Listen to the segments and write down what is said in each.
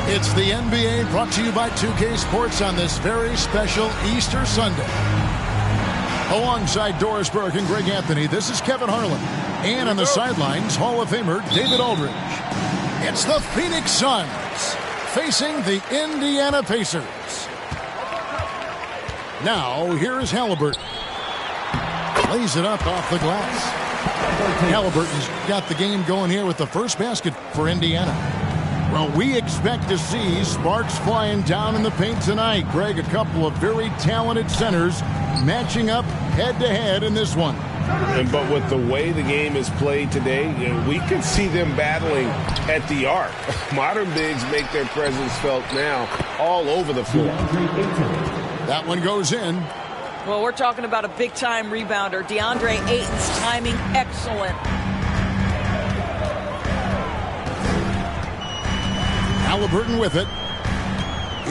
It's the NBA brought to you by 2K Sports on this very special Easter Sunday. Alongside Doris Burke and Greg Anthony, this is Kevin Harlan. And on the sidelines, Hall of Famer David Aldridge. It's the Phoenix Suns facing the Indiana Pacers. Now, here is Halliburton. Lays it up off the glass. Halliburton's got the game going here with the first basket for Indiana. Well, we expect to see sparks flying down in the paint tonight. Greg, a couple of very talented centers matching up head-to-head in this one. But with the way the game is played today, we can see them battling at the arc. Modern bigs make their presence felt now all over the floor. That one goes in. Well, we're talking about a big-time rebounder. DeAndre Ayton's timing excellent. Halliburton with it.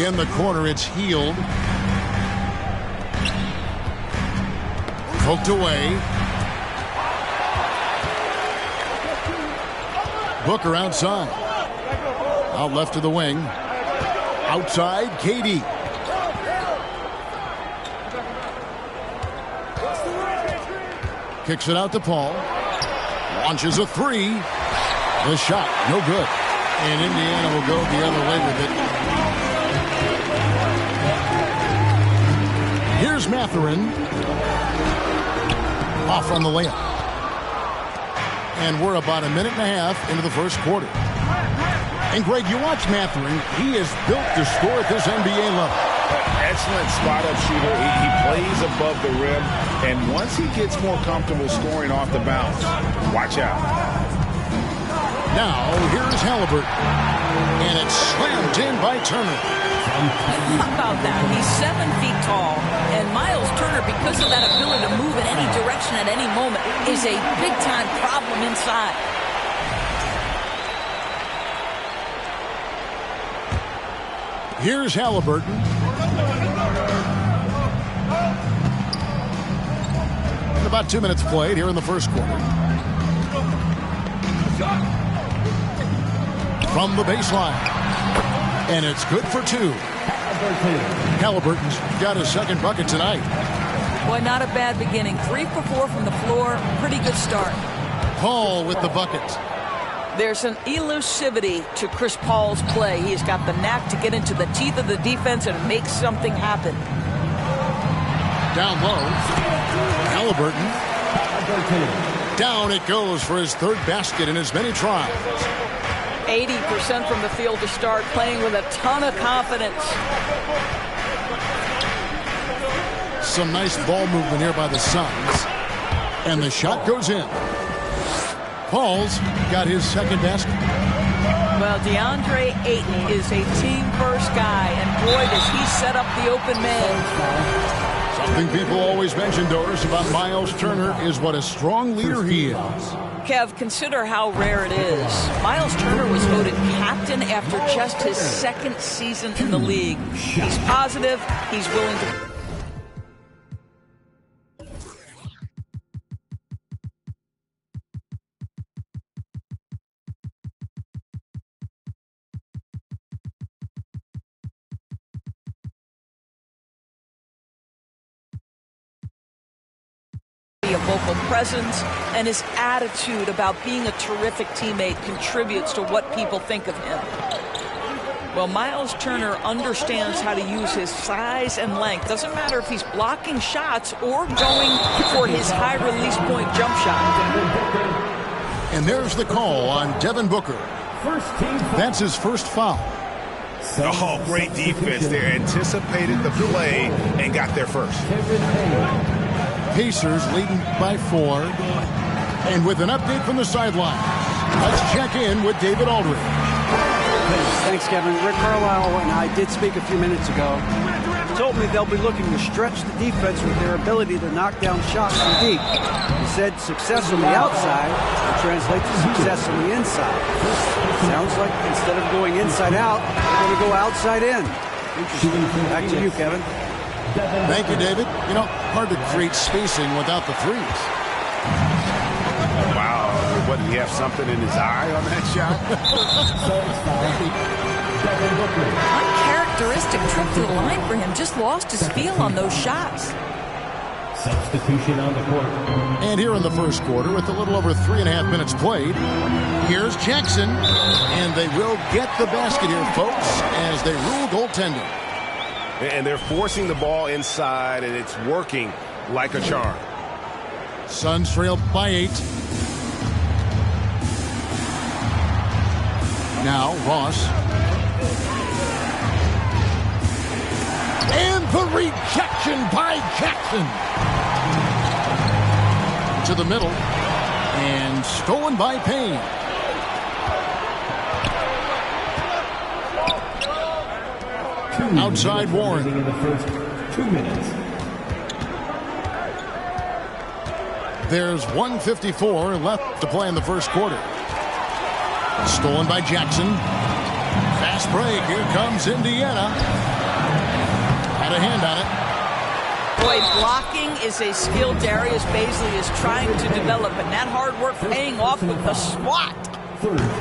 In the corner, it's Healed. Poked away. Booker outside. Out left to the wing. Outside, KD. Kicks it out to Paul. Launches a three. The shot, no good. And Indiana will go the other way with it. Here's Mathurin. Off on the layup. And we're about a minute and a half into the first quarter. And Greg, you watch Mathurin. He is built to score at this NBA level. Excellent spot-up shooter. He plays above the rim. And once he gets more comfortable scoring off the bounce, watch out. Now, here's Halliburton. And it's slammed in by Turner. How about that? He's 7 feet tall. And Miles Turner, because of that ability to move in any direction at any moment, is a big-time problem inside. Here's Halliburton. And about 2 minutes played here in the first quarter. From the baseline. And it's good for two. Halliburton's got his second bucket tonight. Boy, not a bad beginning. 3 for 4 from the floor. Pretty good start. Paul with the bucket. There's an elusivity to Chris Paul's play. He's got the knack to get into the teeth of the defense and make something happen. Down low. Halliburton. Down it goes for his third basket in as many tries. 80% from the field to start, playing with a ton of confidence. Some nice ball movement here by the Suns. And the shot goes in. Paul's got his second basket. Well, DeAndre Ayton is a team-first guy, and boy, does he set up the open man. Something people always mention, Doris, about Miles Turner is what a strong leader he is. Kev, consider how rare it is. Miles Turner was voted captain after just his second season in the league. He's positive. He's willing to... a vocal presence, and his attitude about being a terrific teammate contributes to what people think of him. Well, Miles Turner understands how to use his size and length. Doesn't matter if he's blocking shots or going for his high release point jump shot. And there's the call on Devin Booker. That's his first foul. Oh, great defense there. Anticipated the play and got there first. Pacers leading by 4. And with an update from the sideline, let's check in with David Aldridge. Thanks, Kevin. Rick Carlisle and I did speak a few minutes ago. He told me they'll be looking to stretch the defense with their ability to knock down shots from deep. He said success on the outside will translate to success on the inside. Sounds like instead of going inside out, they're going to go outside in. Interesting. Back to you, Kevin. Thank you, David. You know, hard to create spacing without the threes. Wow. What, did he have something in his eye on that shot? Uncharacteristic trip to the line for him. Just lost his feel on those shots. Substitution on the court. And here in the first quarter, with a little over 3.5 minutes played, here's Jackson. And they will get the basket here, folks, as they rule goaltending. And they're forcing the ball inside, and it's working like a charm. Suns trail by 8. Now Ross. And the rejection by Jackson. To the middle. And stolen by Payne. Outside Warren. In the first 2 minutes. There's 1:54 left to play in the first quarter. Stolen by Jackson. Fast break. Here comes Indiana. Had a hand on it. Boy, blocking is a skill Darius Baisley is trying to develop, and that hard work paying off with the swat.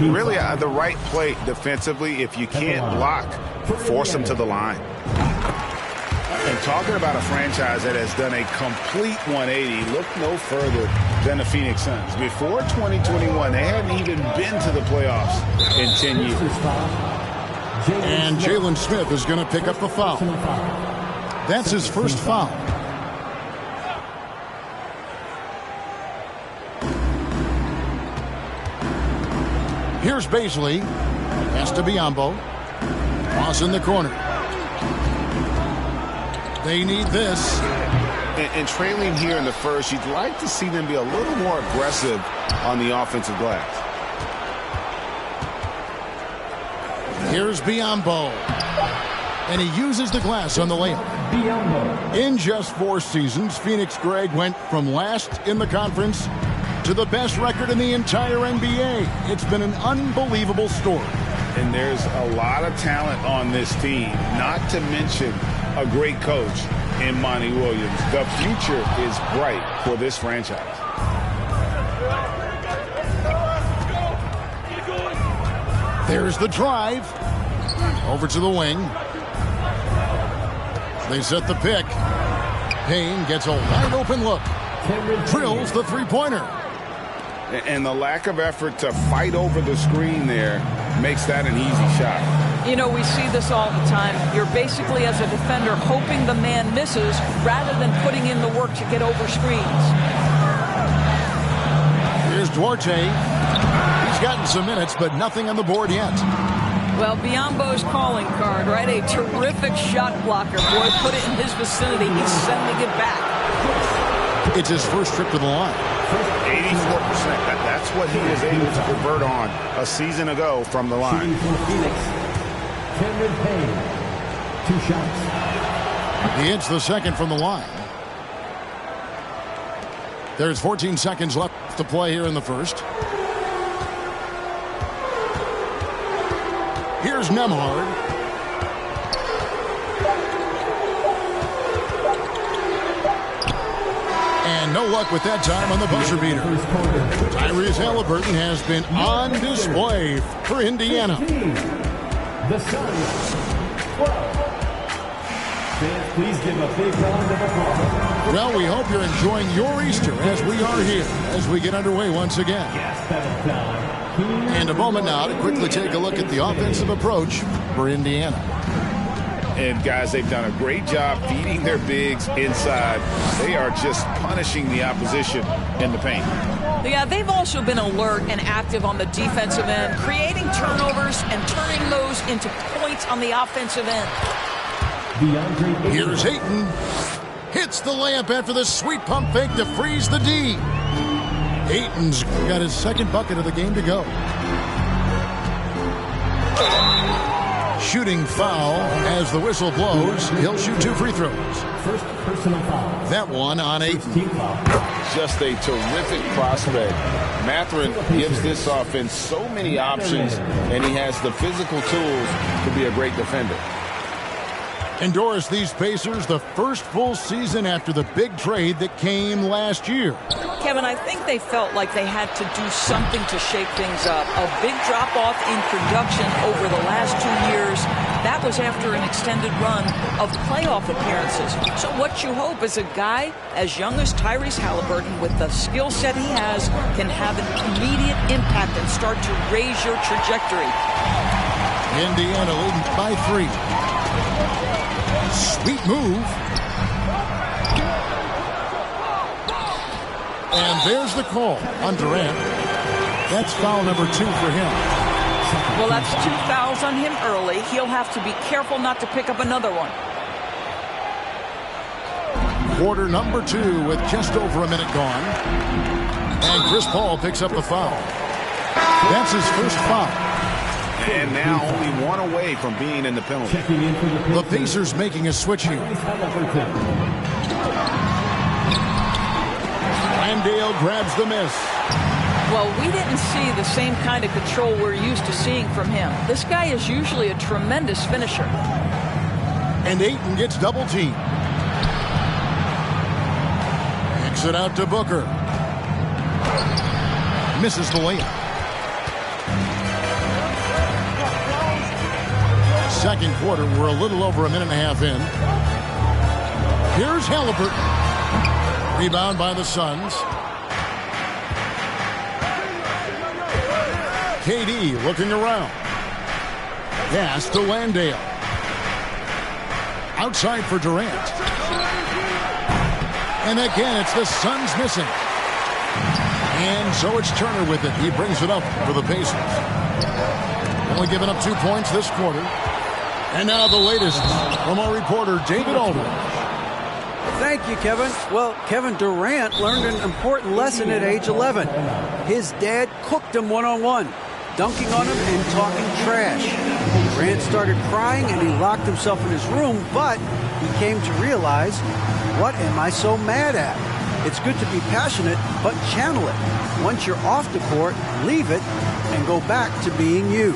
Really the right play defensively. If you can't block, force them to the line. And talking about a franchise that has done a complete 180, look no further than the Phoenix Suns. Before 2021, they hadn't even been to the playoffs in 10 years. And Jalen Smith is going to pick up the foul. That's his first foul. Here's Baisley. Has to Biyombo. Cross in the corner. They need this. And trailing here in the first, you'd like to see them be a little more aggressive on the offensive glass. Here's Biyombo. And he uses the glass on the layup. In just 4 seasons, Phoenix Greg went from last in the conference to the best record in the entire NBA. It's been an unbelievable story. And there's a lot of talent on this team, not to mention a great coach in Monty Williams. The future is bright for this franchise. There's the drive. Over to the wing. They set the pick. Payne gets a wide open look. Drills the three-pointer. And the lack of effort to fight over the screen there makes that an easy shot. You know, we see this all the time. You're basically, as a defender, hoping the man misses rather than putting in the work to get over screens. Here's Duarte. He's gotten some minutes, but nothing on the board yet. Well, Biyombo's calling card, right? A terrific shot blocker. Boy, put it in his vicinity. He's sending it back. It's his first trip to the line. 84%. That's what he was able to convert on a season ago from the line. Cameron Payne, 2 shots. He hits the second from the line. There's 14 seconds left to play here in the first. Here's Nembhard. And no luck with that time on the buzzer beater. Tyrese Halliburton has been on display for Indiana. The Suns, 12. Fans, please give a big round of applause. Well, we hope you're enjoying your Easter as we are here as we get underway once again. And a moment now to quickly take a look at the offensive approach for Indiana. And guys, they've done a great job feeding their bigs inside. They are just punishing the opposition in the paint. Yeah, they've also been alert and active on the defensive end, creating turnovers and turning those into points on the offensive end. Here's Ayton. Hits the layup after the sweet pump fake to freeze the D. Ayton's got his second bucket of the game to go. Shooting foul as the whistle blows. He'll shoot 2 free throws. First personal foul. That one on Ayton. Just a terrific prospect. Mathurin gives this offense so many options, and he has the physical tools to be a great defender. And Doris, these Pacers, the first full season after the big trade that came last year. Kevin, I think they felt like they had to do something to shake things up. A big drop-off in production over the last 2 years. That was after an extended run of playoff appearances. So what you hope is a guy as young as Tyrese Halliburton, with the skill set he has, can have an immediate impact and start to raise your trajectory. Indiana leading by 3. Sweet move. And there's the call on Durant. That's foul number 2 for him. Well, that's 2 fouls on him early. He'll have to be careful not to pick up another one. Quarter number 2 with just over a minute gone. And Chris Paul picks up the foul. That's his first foul. And now only 1 away from being in the penalty. The Pacers making a switch here. Landale grabs the miss. Well, we didn't see the same kind of control we're used to seeing from him. This guy is usually a tremendous finisher. And Ayton gets double teamed. Kicks it out to Booker. Misses the layup. Second quarter, we're a little over a minute and a half in. Here's Halliburton. Rebound by the Suns. KD looking around. Pass to Landale. Outside for Durant. And again, it's the Suns missing. And so it's Turner with it. He brings it up for the Pacers. Only giving up 2 points this quarter. And now the latest from our reporter, David Aldridge. Thank you, Kevin. Well, Kevin Durant learned an important lesson at age 11. His dad cooked him one-on-one, dunking on him and talking trash. Durant started crying and he locked himself in his room, but he came to realize, what am I so mad at? It's good to be passionate, but channel it. Once you're off the court, leave it and go back to being you.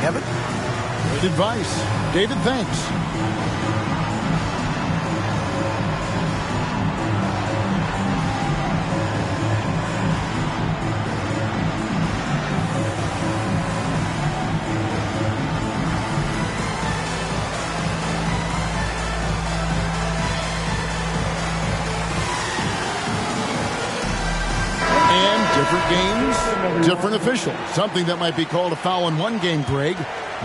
Kevin? Good advice. David, thanks. Different games, different officials. Something that might be called a foul in one game, Greg,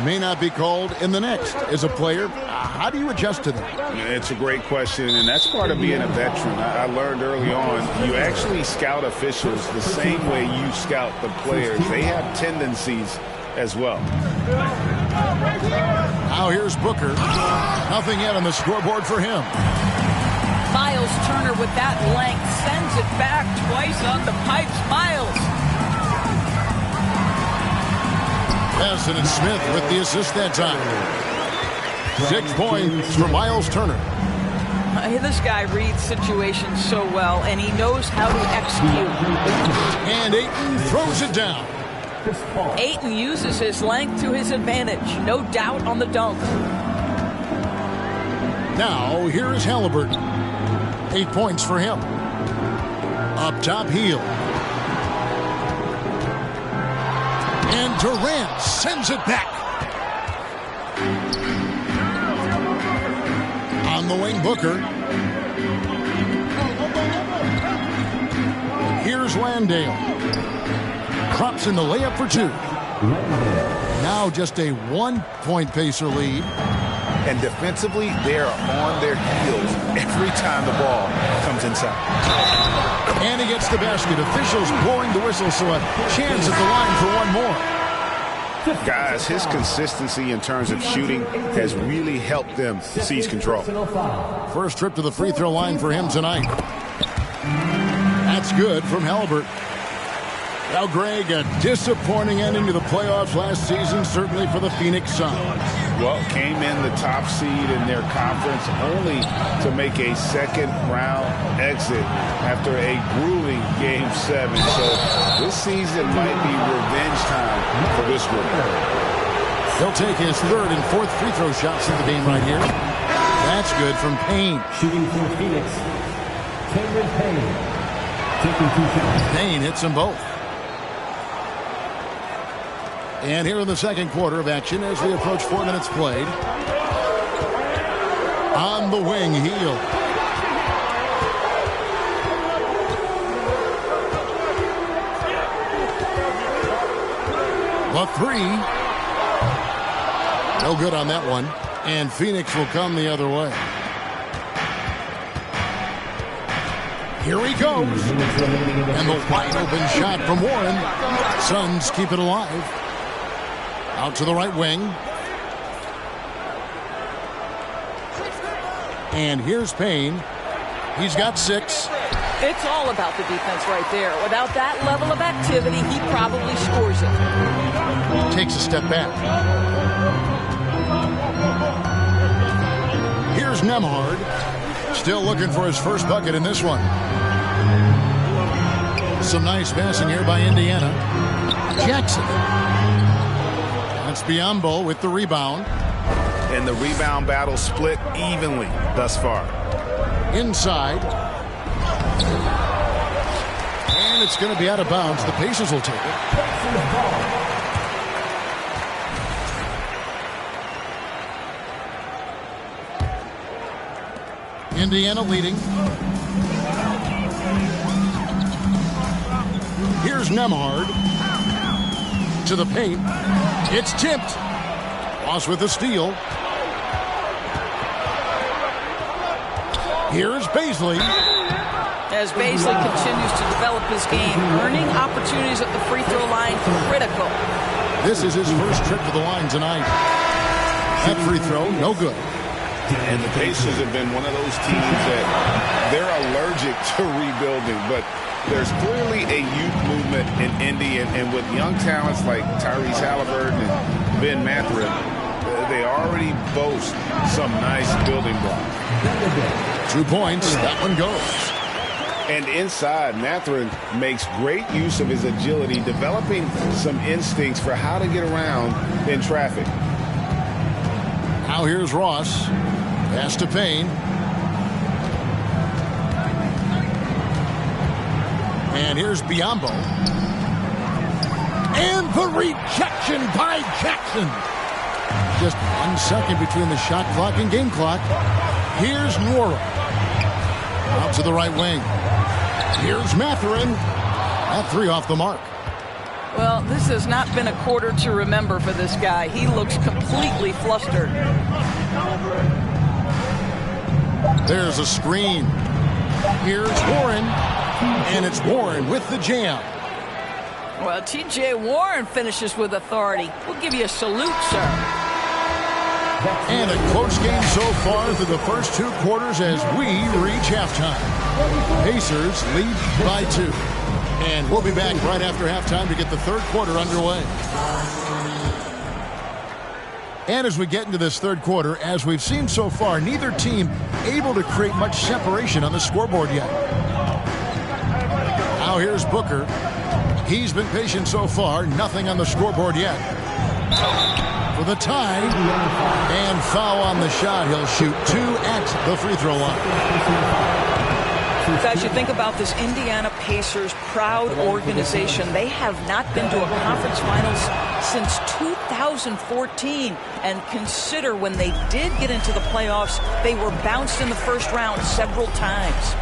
may not be called in the next. As a player, how do you adjust to that? It's a great question, and that's part of being a veteran. I learned early on, you actually scout officials the same way you scout the players. They have tendencies as well. Now here's Booker. Nothing yet on the scoreboard for him. Miles Turner with that length sends it back twice on the pipes. Miles. Besson and Smith with the assist that time. 6 points for Miles Turner. This guy reads situations so well, and he knows how to execute. And Ayton throws it down. Ayton uses his length to his advantage. No doubt on the dunk. Now, here is Halliburton. 8 points for him. Up top, heel. And Durant sends it back. On the wing, Booker. Here's Landale. Drops in the layup for 2. Now just a 1-point Pacer lead. And defensively, they're on their heels every time the ball comes inside. And he gets the basket. Officials blowing the whistle, so a chance at the line for one more. Guys, his consistency in terms of shooting has really helped them seize control. First trip to the free throw line for him tonight. That's good from Halliburton. Now, Greg, a disappointing ending to the playoffs last season, certainly for the Phoenix Suns. Well, came in the top seed in their conference only to make a second-round exit after a grueling Game 7. So this season might be revenge time for this group. He'll take his third and fourth free throw shots in the game right here. That's good from Payne. Shooting for Phoenix, Cameron Payne. taking 2 shots. Payne hits them both. And here in the second quarter of action as we approach 4 minutes played. On the wing, Heel. The three. No good on that one. And Phoenix will come the other way. Here he goes. And the wide open shot from Warren. Suns keep it alive. Out to the right wing. And here's Payne. He's got 6. It's all about the defense right there. Without that level of activity, he probably scores it. Takes a step back. Here's Nembhard. Still looking for his first bucket in this one. Some nice passing here by Indiana. Jackson. That's Biyombo with the rebound. And the rebound battle split evenly thus far. Inside. And it's going to be out of bounds. The Pacers will take it. Indiana leading. Here's Nembhard. To the paint. It's tipped. Ross with the steal. Here's Bazley. As Bazley continues to develop his game, earning opportunities at the free throw line, critical. This is his first trip to the line tonight. That free throw, no good. And the Pacers have been one of those teams that they're allergic to rebuilding, but there's clearly a youth movement in Indy, and with young talents like Tyrese Halliburton and Ben Mathurin, they already boast some nice building blocks. 2 points, that one goes. And inside, Mathurin makes great use of his agility, developing some instincts for how to get around in traffic. Now here's Ross. Pass to Payne. And here's Biyombo. And the rejection by Jackson. Just 1 second between the shot clock and game clock. Here's Nwora. Out to the right wing. Here's Mathurin. That 3 off the mark. Well, this has not been a quarter to remember for this guy. He looks completely flustered. There's a screen. Here's Warren. And it's Warren with the jam. Well, T.J. Warren finishes with authority. We'll give you a salute, sir. And a close game so far through the first 2 quarters as we reach halftime. Pacers lead by 2. And we'll be back right after halftime to get the third quarter underway. And as we get into this third quarter, as we've seen so far, neither team able to create much separation on the scoreboard yet. Now here's Booker. He's been patient so far. Nothing on the scoreboard yet. For the tie. And foul on the shot. He'll shoot 2 at the free throw line. As you think about this Indiana Pacers proud organization, they have not been to a conference finals since 2014. And consider when they did get into the playoffs, they were bounced in the first round several times.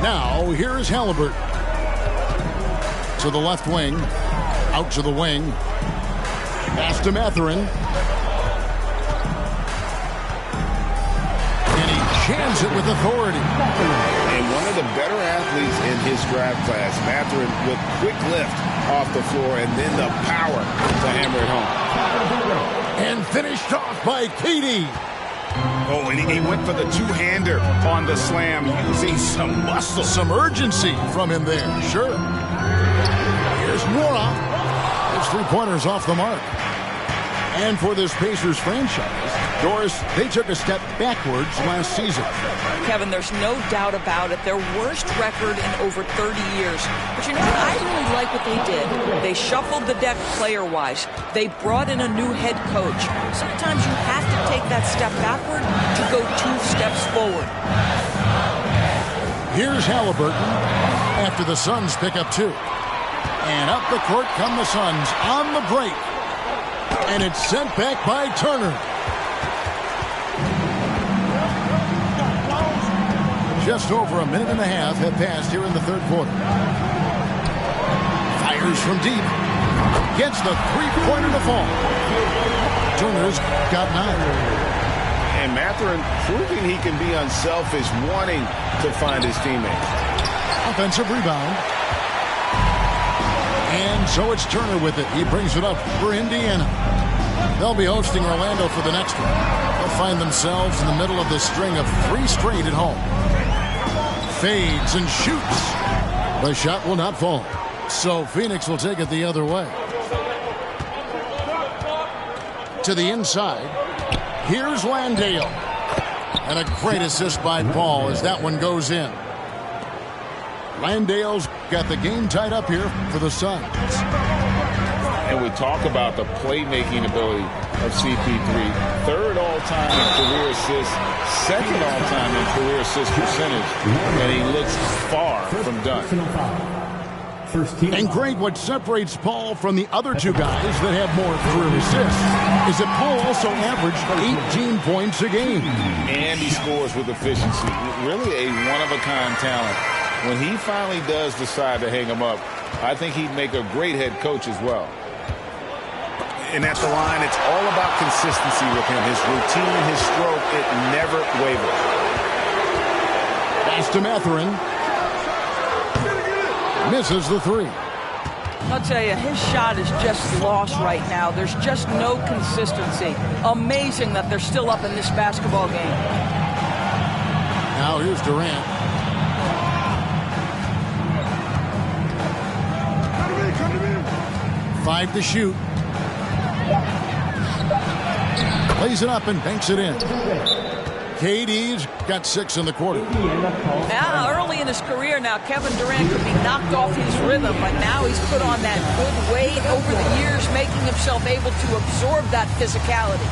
Now, here is Halliburton. To the left wing. Out to the wing. Pass to Mathurin. And he jams it with authority. And one of the better athletes in his draft class, Mathurin, with quick lift off the floor and then the power to hammer it home. And finished off by KD. Oh, and he went for the 2-hander on the slam, using some muscle. Some urgency from him there, sure. Here's Nwora. His 3-pointers off the mark. And for this Pacers franchise, Doris, they took a step backwards last season. Kevin, there's no doubt about it. Their worst record in over 30 years. But you know what? I really like what they did. They shuffled the deck player-wise. They brought in a new head coach. Sometimes you have to take that step backward to go 2 steps forward. Here's Halliburton after the Suns pick up 2. And up the court come the Suns on the break. And it's sent back by Turner. Just over a minute and a half have passed here in the third quarter. Fires from deep. Gets the three-pointer to fall. Turner's got 9. And Mathurin proving he can be unselfish, wanting to find his teammates. Offensive rebound. And so it's Turner with it. He brings it up for Indiana. They'll be hosting Orlando for the next one. They'll find themselves in the middle of this string of 3 straight at home. Fades and shoots. The shot will not fall. So Phoenix will take it the other way. To the inside. Here's Landale. And a great assist by Paul as that one goes in. Landale's got the game tied up here for the Suns. And we talk about the playmaking ability of CP3. 3rd all-time in career assists, 2nd all-time in career assist percentage. And he looks far from done. And Greg, what separates Paul from the other 2 guys that have more career assists is that Paul also averaged 18 points a game. And he scores with efficiency. Really a one-of-a-kind talent. When he finally does decide to hang him up, I think he'd make a great head coach as well. And at the line, it's all about consistency with him. His routine, his stroke, it never wavers. Pass to Mathurin. Misses the 3. I'll tell you, his shot is just lost right now. There's just no consistency. Amazing that they're still up in this basketball game. Now here's Durant. 5 to shoot. Plays it up and banks it in. KD's got 6 in the quarter. Now, early in his career now, Kevin Durant could be knocked off his rhythm, but now he's put on that good weight over the years, making himself able to absorb that physicality.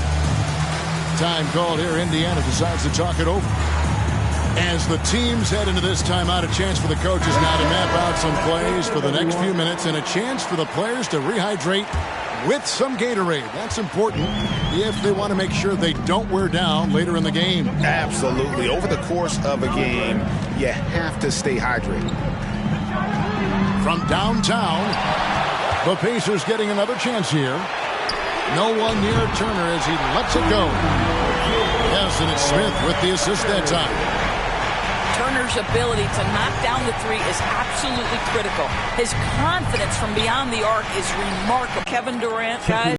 Time called here. Indiana decides to talk it over. As the teams head into this timeout, a chance for the coaches now to map out some plays for the next few minutes and a chance for the players to rehydrate with some Gatorade. That's important if they want to make sure they don't wear down later in the game. Absolutely. Over the course of a game, you have to stay hydrated. From downtown, the Pacers getting another chance here. No one near Turner as he lets it go. Yes, and it's Smith with the assist that time. Turner's ability to knock down the 3 is absolutely critical. His confidence from beyond the arc is remarkable. Kevin Durant, guys.